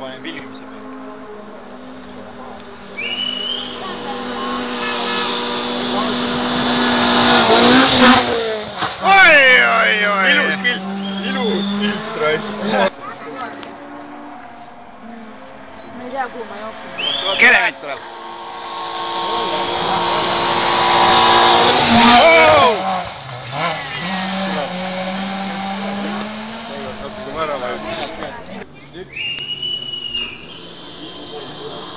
panen filmimise peale. Oi! Ilus pilt raisk. Ma ei tea, kuhu ma jooksin. Kelement tuleb. Natuke värava jõudis.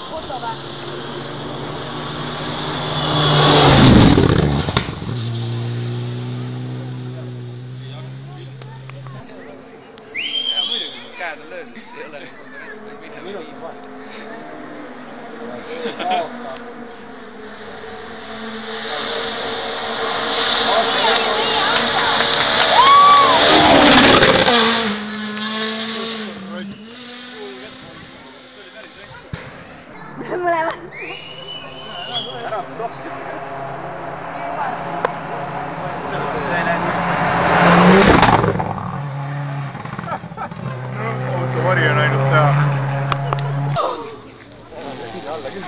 Foto või? Käed on löödud, ei ole konverentsi midagi viima. Mõlemad. Ära tohti. Autovari on ainult teha.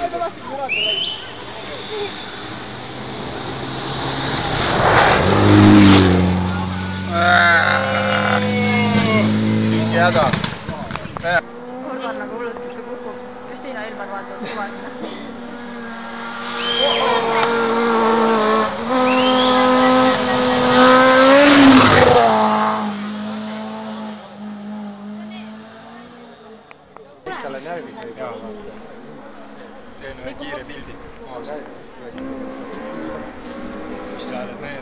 Aga laske murada läinud. Mis jäda? Organ nagu hullult, kus ta kukub. Kristiina Ilmar vaatavad suvaline. Talle närvis või ka? Teen ühe kiire pildi. Mis sa oled näinud?